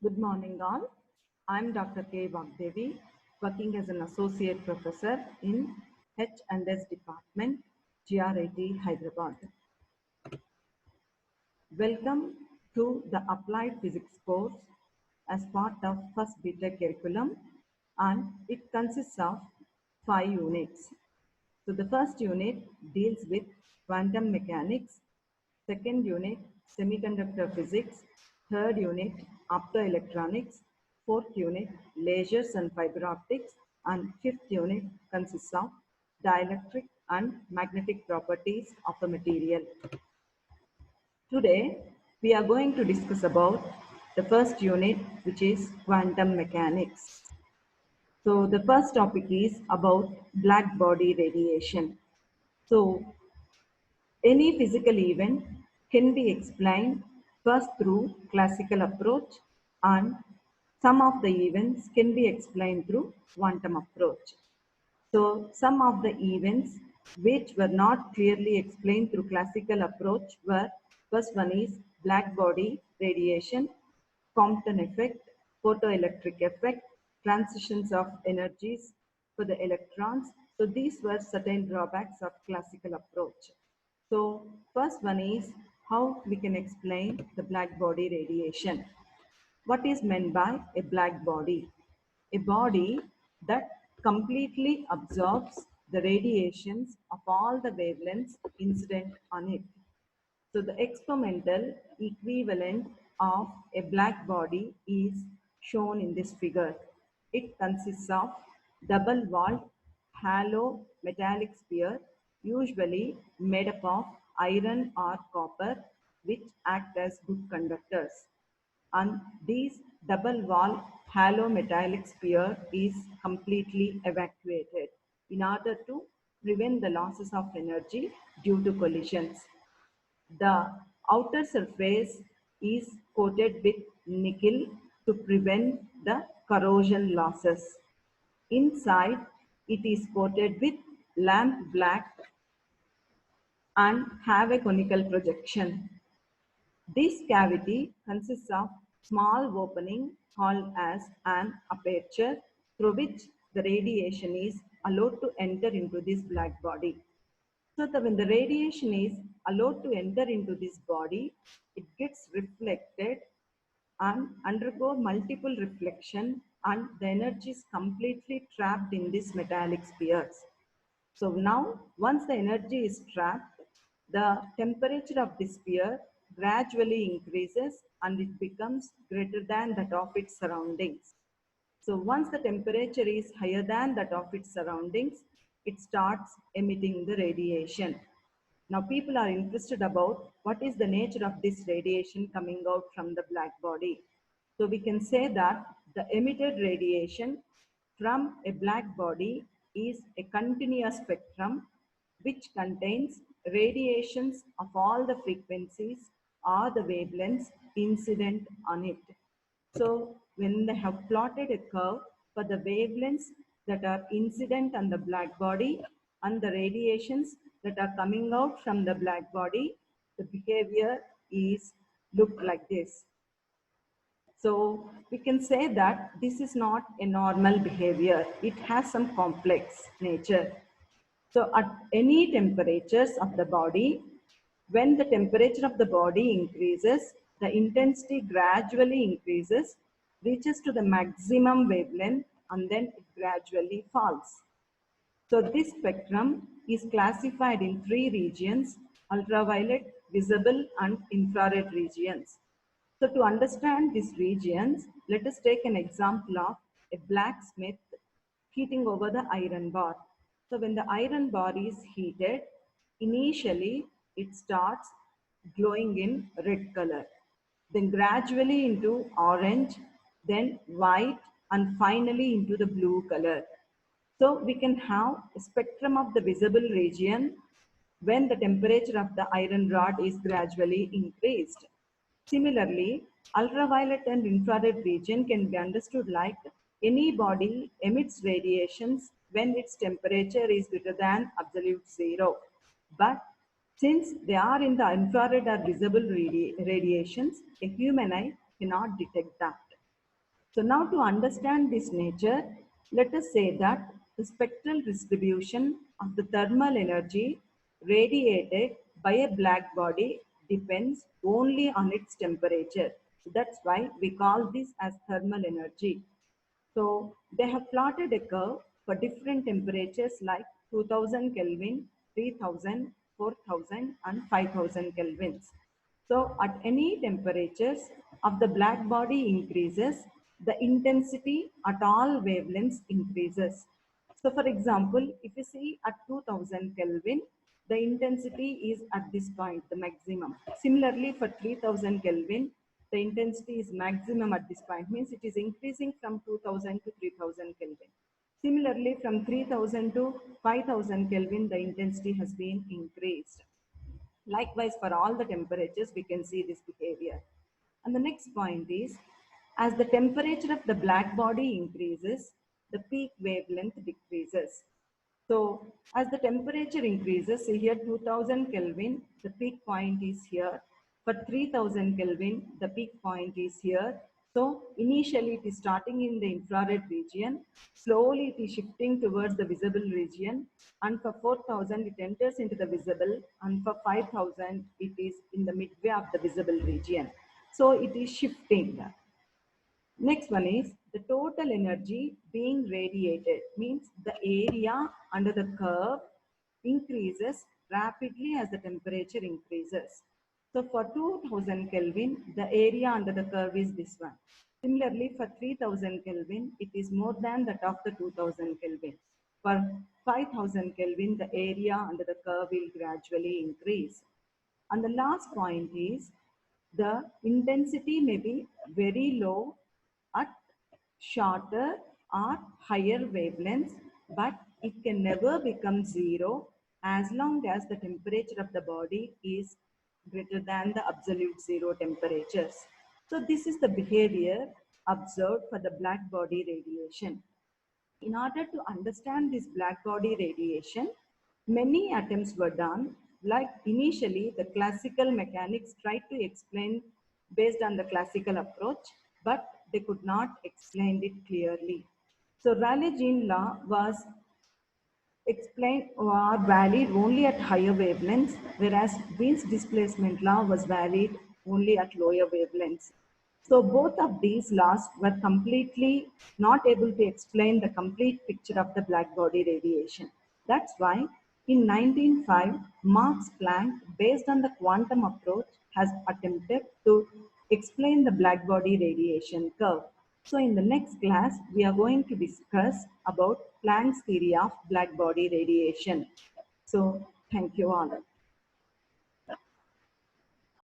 Good morning, all. I'm Dr. K. Vagdevi, working as an associate professor in H&S Department, GRIT, Hyderabad. Welcome to the Applied Physics course as part of first BTech curriculum, and it consists of 5 units. So the first unit deals with quantum mechanics, second unit semiconductor physics, third unit optoelectronics, fourth unit lasers and fiber optics, and fifth unit consists of dielectric and magnetic properties of a material. Today, we are going to discuss about the first unit, which is quantum mechanics. So the first topic is about black body radiation. So any physical event can be explained first through classical approach, and some of the events can be explained through quantum approach. So some of the events which were not clearly explained through classical approach were, first one is black body radiation, Compton effect, photoelectric effect, transitions of energies for the electrons. So these were certain drawbacks of classical approach. So first one is how we can explain the black body radiation. What is meant by a black body? A body that completely absorbs the radiations of all the wavelengths incident on it. So the experimental equivalent of a black body is shown in this figure. It consists of double-walled hollow metallic sphere, usually made up of iron or copper, which act as good conductors. And this double-walled hollow metallic sphere is completely evacuated in order to prevent the losses of energy due to collisions. The outer surface is coated with nickel to prevent the corrosion losses. Inside, it is coated with lamp black and have a conical projection. This cavity consists of small opening called as an aperture through which the radiation is allowed to enter into this black body. So when the radiation is allowed to enter into this body, it gets reflected and undergo multiple reflection, and the energy is completely trapped in these metallic spheres. So now once the energy is trapped, the temperature of the sphere gradually increases and it becomes greater than that of its surroundings. So once the temperature is higher than that of its surroundings, it starts emitting the radiation. Now people are interested about what is the nature of this radiation coming out from the black body. So we can say that the emitted radiation from a black body is a continuous spectrum which contains radiations of all the frequencies or the wavelengths incident on it. So when they have plotted a curve for the wavelengths that are incident on the black body and the radiations that are coming out from the black body, the behavior is looked like this. So we can say that this is not a normal behavior. It has some complex nature. So at any temperatures of the body, when the temperature of the body increases, the intensity gradually increases, reaches to the maximum wavelength, and then it gradually falls. So this spectrum is classified in 3 regions: ultraviolet, visible, and infrared regions. So to understand these regions, let us take an example of a blacksmith heating over the iron bar. So when the iron bar is heated, initially it starts glowing in red color, then gradually into orange, then white, and finally into the blue color. So we can have a spectrum of the visible region when the temperature of the iron rod is gradually increased. Similarly, ultraviolet and infrared region can be understood like any body emits radiations when its temperature is greater than absolute zero. But since they are in the infrared or visible radiations, a human eye cannot detect that. So now to understand this nature, let us say that the spectral distribution of the thermal energy radiated by a black body depends only on its temperature. That's why we call this as thermal energy. So they have plotted a curve for different temperatures like 2000 Kelvin, 3000, 4000 and 5000 Kelvins. So at any temperatures of the black body increases, the intensity at all wavelengths increases. So for example, if you see at 2000 Kelvin, the intensity is at this point, the maximum. Similarly, for 3000 Kelvin, the intensity is maximum at this point, means it is increasing from 2000 to 3000 Kelvin. Similarly, from 3000 to 5000 Kelvin, the intensity has been increased. Likewise, for all the temperatures, we can see this behavior. And the next point is, as the temperature of the black body increases, the peak wavelength decreases. So, as the temperature increases, see here 2000 Kelvin, the peak point is here. For 3000 Kelvin, the peak point is here. So, initially it is starting in the infrared region, slowly it is shifting towards the visible region, and for 4000 it enters into the visible, and for 5000 it is in the midway of the visible region. So, it is shifting. Next one is the total energy being radiated, means the area under the curve increases rapidly as the temperature increases. So for 2000 Kelvin, the area under the curve is this one. Similarly, for 3000 Kelvin, it is more than that of the 2000 Kelvin. For 5000 Kelvin, the area under the curve will gradually increase. And the last point is the intensity may be very low at shorter or higher wavelengths, but it can never become zero as long as the temperature of the body is greater than the absolute zero temperatures. So this is the behavior observed for the black body radiation. In order to understand this black body radiation, many attempts were done. Like initially, the classical mechanics tried to explain based on the classical approach, but they could not explain it clearly. So Rayleigh-Jean law was explained or valid only at higher wavelengths, whereas Wien's displacement law was valid only at lower wavelengths. So both of these laws were completely not able to explain the complete picture of the black body radiation. That's why in 1905, Max Planck, based on the quantum approach, has attempted to explain the black body radiation curve. So in the next class, we are going to discuss about Planck's theory of black body radiation. So thank you all.